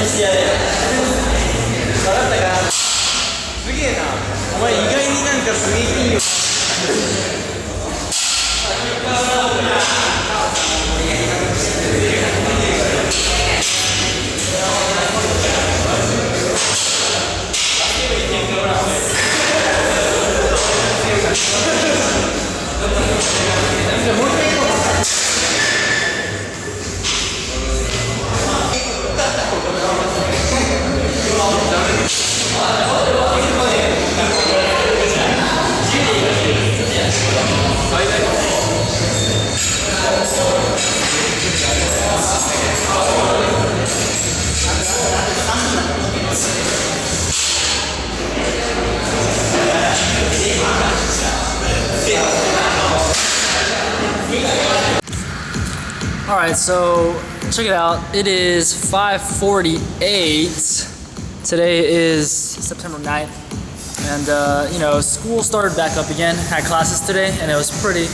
してやれよ。分かったか？すげえな。お前意外になんかすげえいいよ。Alright, so check it out. It is 5:48. Today is September 9th. And you know, school started back up again. Had classes today and it's pretty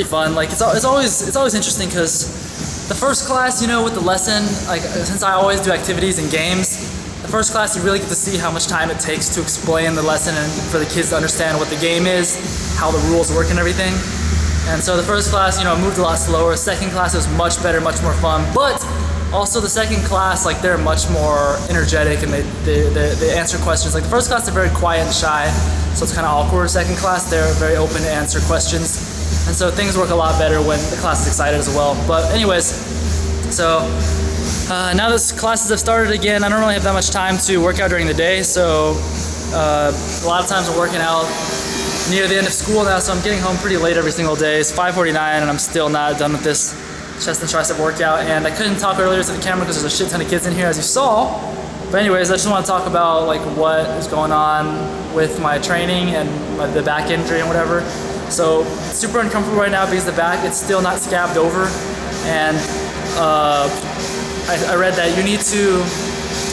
fun. Like it's always interesting because the first class, you know, with the lesson, like since I always do activities and games, the first class you really get to see how much time it takes to explain the lesson and for the kids to understand what the game is, how the rules work and everything. And so the first class, you know, moved a lot slower. Second class was much better, much more fun. But also the second class, like they're much more energetic and they answer questions. Like the first class, they're very quiet and shy, so it's kind of awkward. Second class, they're very open to answer questions. And so things work a lot better when the class is excited as well. But anyways, so now that classes have started again, I don't really have that much time to work out during the day. So a lot of times I'm working out near the end of school now, so I'm getting home pretty late every single day. It's 5:49 and I'm still not done with this chest and tricep workout. And I couldn't talk earlier to the camera because there's a shit ton of kids in here, as you saw. But anyways, I just want to talk about like what is going on with my training and the back injury and whatever. So super uncomfortable right now because the back, it's still not scabbed over. And I read that you need to,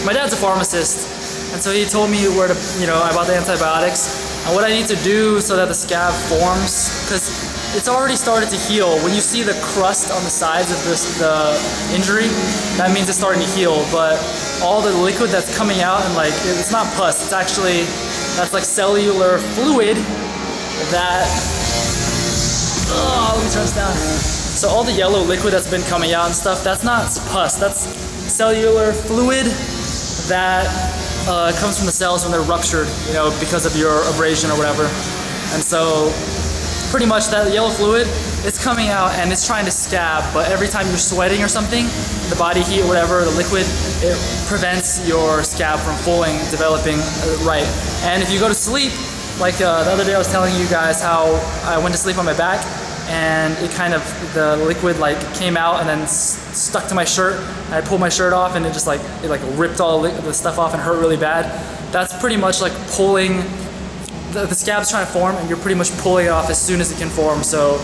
my dad's a pharmacist, and so he told me where to, you know, about the antibiotics and what I need to do so that the scab forms, because it's already started to heal. When you see the crust on the sides of the injury, that means it's starting to heal. But all the liquid that's coming out, and like, it's not pus, it's actually, that's like cellular fluid that, oh, let me turn this down. So all the yellow liquid that's been coming out and stuff, that's not pus, that's cellular fluid that comes from the cells when they're ruptured, you know, because of your abrasion or whatever. And so pretty much that yellow fluid, it's coming out and it's trying to scab, but every time you're sweating or something, the body heat or whatever, the liquid, it prevents your scab from fully developing right. And if you go to sleep, like the other day I was telling you guys how I went to sleep on my back and it kind of, the liquid like came out and then stuck to my shirt. And I pulled my shirt off and it just like, it like ripped all the stuff off and hurt really bad. That's pretty much like pulling, the scab's trying to form and you're pretty much pulling it off as soon as it can form, so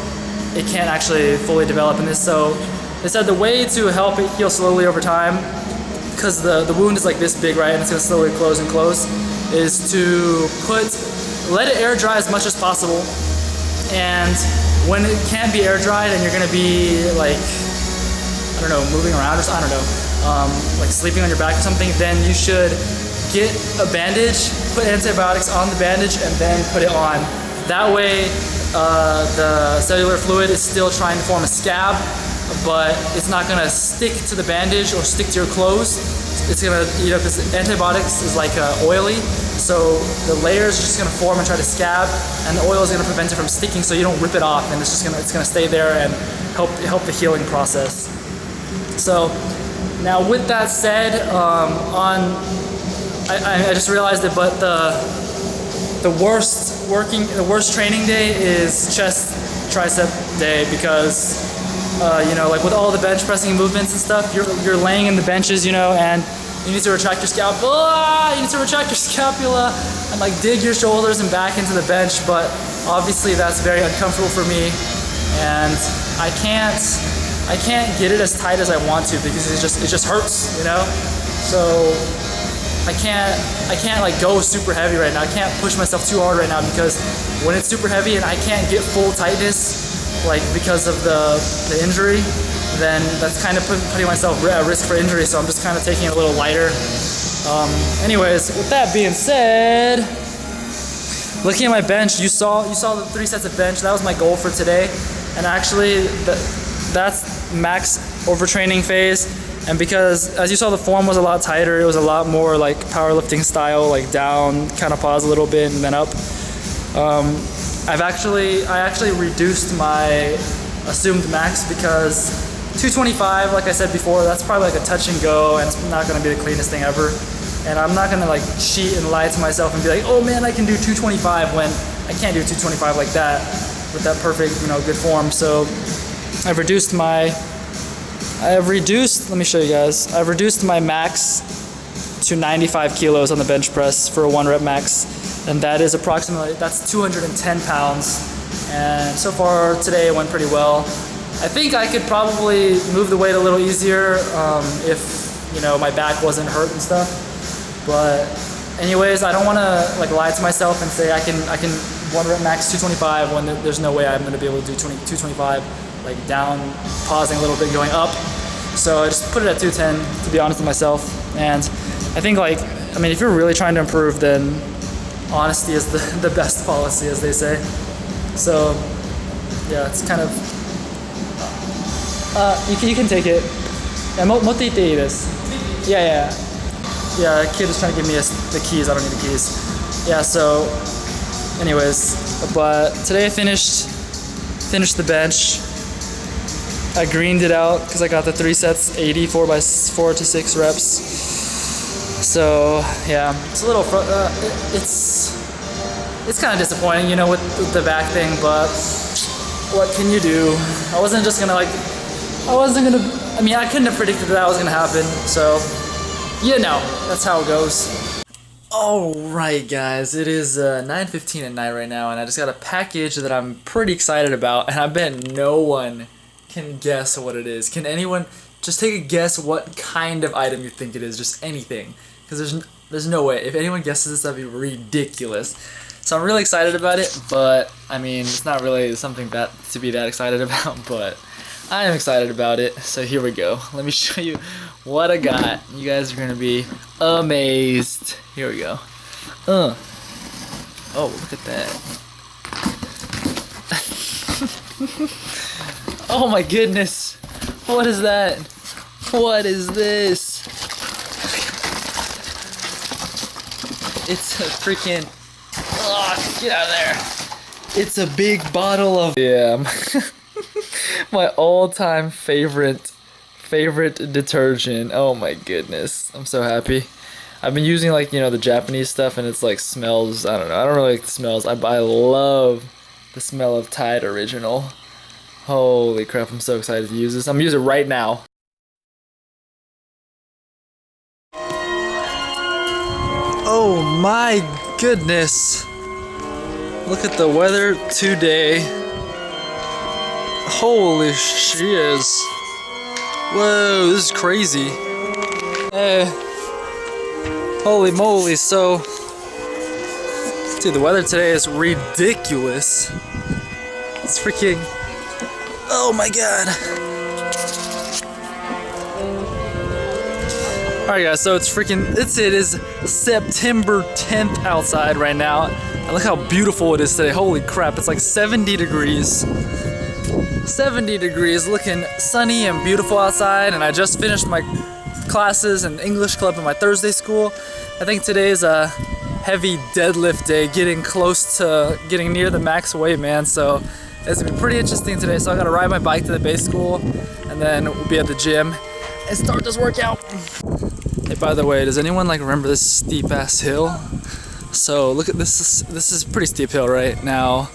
it can't actually fully develop in this. So they said the way to help it heal slowly over time, because the wound is like this big, right, and it's gonna slowly close and close, is to let it air dry as much as possible. And when it can't be air dried and you're gonna be like, I don't know, moving around or something, I don't know, like sleeping on your back or something, then you should get a bandage, put antibiotics on the bandage, and then put it on. That way, the cellular fluid is still trying to form a scab, but it's not gonna stick to the bandage or stick to your clothes. It's gonna, you know, because antibiotics is like oily, so the layers are just gonna form and try to scab, and the oil is gonna prevent it from sticking, so you don't rip it off, and it's gonna stay there and help the healing process. So now with that said, I just realized it, but the worst training day is chest tricep day, because you know, like with all the bench pressing movements and stuff, you're laying in the benches, you know, and you need to retract your scapula. You need to retract your scapula and like dig your shoulders and back into the bench. But obviously that's very uncomfortable for me, and I can't get it as tight as I want to because it just hurts, you know. So I can't like go super heavy right now. I can't push myself too hard right now, because when it's super heavy and I can't get full tightness, like because of the injury, then that's kind of putting myself at risk for injury. So I'm just kind of taking it a little lighter. Anyways, with that being said, looking at my bench, you saw the 3 sets of bench. That was my goal for today, and actually that's max overtraining phase. And because, as you saw, the form was a lot tighter, it was a lot more like powerlifting style, like down, kind of pause a little bit and then up. I actually reduced my assumed max because 225, like I said before, that's probably like a touch and go, and it's not going to be the cleanest thing ever. And I'm not going to like cheat and lie to myself and be like, oh man, I can do 225 when I can't do 225 like that with that perfect, good form. So I've reduced, let me show you guys. I've reduced my max to 95 kilos on the bench press for a 1 rep max. And that is that's 210 pounds. And so far today it went pretty well. I think I could probably move the weight a little easier if, my back wasn't hurt and stuff. But anyways, I don't want to like lie to myself and say I can 1 rep max 225 when there's no way I'm going to be able to do 225 like down, pausing a little bit, going up. So I just put it at 210 to be honest with myself. And I think if you're really trying to improve, then honesty is the best policy, as they say. So yeah, it's kind of you can take it. Yeah, 持っていっていいです。Yeah. Yeah, a kid is trying to give me the keys. I don't need the keys. Yeah, so anyways, but today I finished the bench. I greened it out because I got the 3 sets, 84 by 4 to 6 reps. So yeah, it's a little it's kind of disappointing, with the back thing, but what can you do? I couldn't have predicted that was gonna happen, so that's how it goes. Alright guys, it is 9:15 at night right now, and I just got a package that I'm pretty excited about, and I bet no one can guess what it is. Can anyone just take a guess what kind of item you think it is? Just anything, because there's no way. If anyone guesses this, that'd be ridiculous. So I'm really excited about it, but it's not really something to be that excited about, but I am excited about it. So here we go. Let me show you what I got. You guys are gonna be amazed. Here we go. Oh, look at that. Oh my goodness. What is that? What is this? It's a freaking... Oh, get out of there. It's a big bottle of... Yeah, my all-time favorite detergent. Oh my goodness. I'm so happy. I've been using the Japanese stuff, and it's smells, I don't know. I don't really like the smells. I love the smell of Tide Original. Holy crap, I'm so excited to use this. I'm gonna use it right now. Oh my goodness. Look at the weather today. Holy shiz. Whoa, this is crazy. Holy moly, so... Dude, the weather today is ridiculous. It's freaking... Oh my god. Alright guys, so it is September 10th outside right now. And look how beautiful it is today. Holy crap, it's like 70 degrees. 70 degrees, looking sunny and beautiful outside, and I just finished my classes in English club in my Thursday school. I think today is a heavy deadlift day, getting near the max weight, man, so it's gonna be pretty interesting today. So I gotta ride my bike to the base school, and then we'll be at the gym and start this workout. Hey, by the way, does anyone remember this steep ass hill? So look at this. This is a pretty steep hill right now.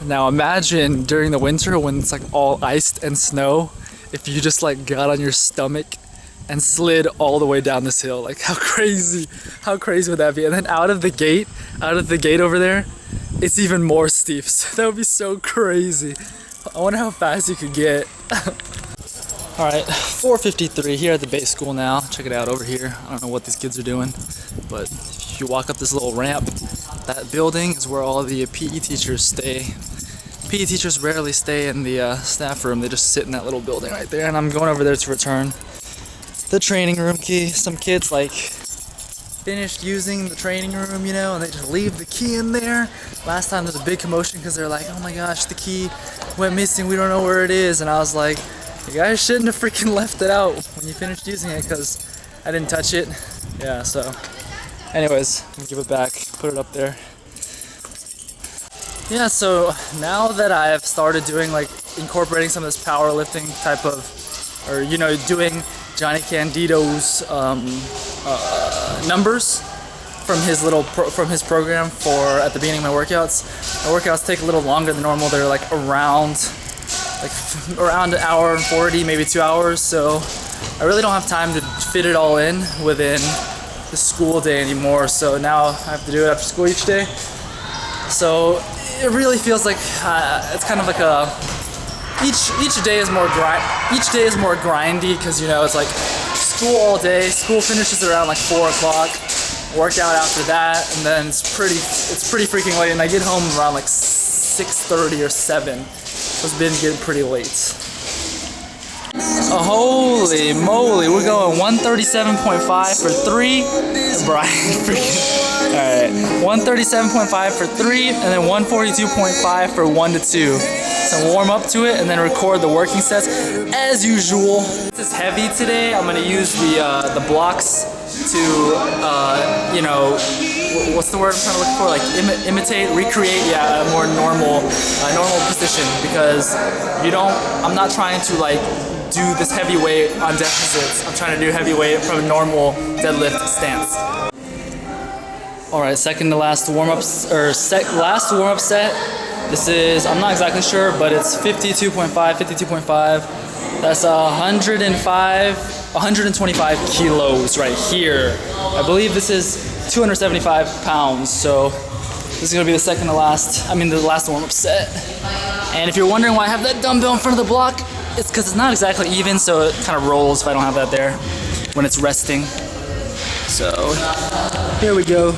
Now imagine during the winter when it's all iced and snow, if you just got on your stomach and slid all the way down this hill. How crazy would that be? And then out of the gate over there, it's even more steep. So that would be so crazy. I wonder how fast you could get. Alright, 4:53 here at the base school now. Check it out over here. I don't know what these kids are doing, but if you walk up this little ramp, that building is where all the PE teachers stay. PE teachers rarely stay in the staff room. They just sit in that little building right there. And I'm going over there to return the training room key. Some kids like finished using the training room, you know, and they just leave the key in there. Last time there was a big commotion because they're like, oh my gosh, the key went missing. We don't know where it is. And I was like, you guys shouldn't have freaking left it out when you finished using it because I didn't touch it. Yeah, so anyways, I'm gonna give it back, put it up there. Yeah, so now that I've started doing like incorporating some of this powerlifting type of, or you know, doing Johnny Candido's numbers from his from his program for at the beginning of my workouts. My workouts take a little longer than normal. They're like around an hour and 40, maybe 2 hours. So I really don't have time to fit it all in within the school day anymore. So now I have to do it after school each day. So it really feels like it's kind of like a each day is more grindy because you know it's like school all day. School finishes around like 4 o'clock. Workout after that, and then it's pretty freaking late. And I get home around like 6:30 or 7. It's been getting pretty late. Oh, holy moly, we're going 137.5 for 3. Brian, freaking. Alright, 137.5 for 3, and then 142.5 for 1 to 2. So warm up to it, and then record the working sets as usual. This is heavy today. I'm gonna use the blocks to, you know, what's the word I'm trying to look for? Like imitate, recreate, yeah, a more normal position because I'm not trying to like do this heavy weight on deficits. I'm trying to do heavy weight from a normal deadlift stance. All right, second to last warm-ups, or last warm-up set. This is, I'm not exactly sure, but it's 52.5. That's 125 kilos right here. I believe this is 275 pounds, so this is gonna be the second to last, the last warm-up set. And if you're wondering why I have that dumbbell in front of the block, it's because it's not exactly even, so it kind of rolls if I don't have that there when it's resting. So, here we go.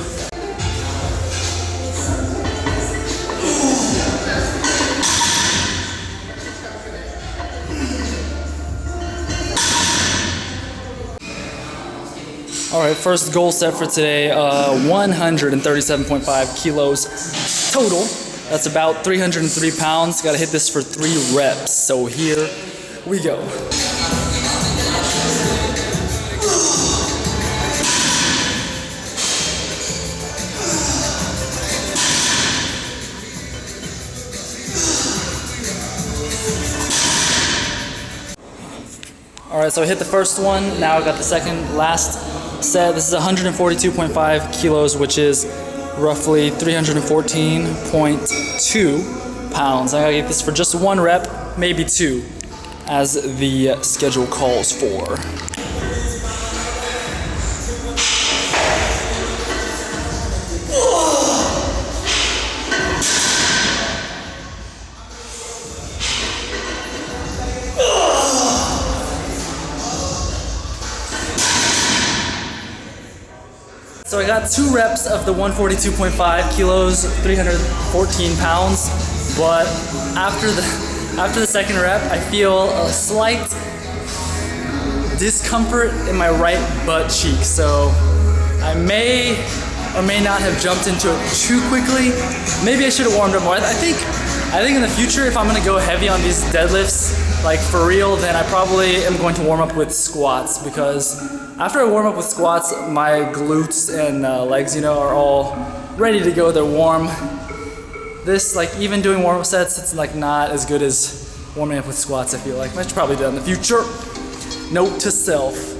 All right, first goal set for today, 137.5 kilos total. That's about 303 pounds. Gotta hit this for 3 reps. So here we go. All right, so I hit the first one. Now I got the second last set. This is 142.5 kilos, which is roughly 314.2 pounds. I gotta get this for just 1 rep, maybe 2, as the schedule calls for. So I got 2 reps of the 142.5 kilos, 314 pounds, but after the second rep, I feel a slight discomfort in my right butt cheek. So I may or may not have jumped into it too quickly. Maybe I should have warmed up more. I think in the future, if I'm gonna go heavy on these deadlifts, like for real, then I probably am going to warm up with squats, because after I warm up with squats, my glutes and legs, you know, are all ready to go. They're warm. This, like, even doing warm-up sets, it's like not as good as warming up with squats, I feel like. I should probably do that in the future. Note to self.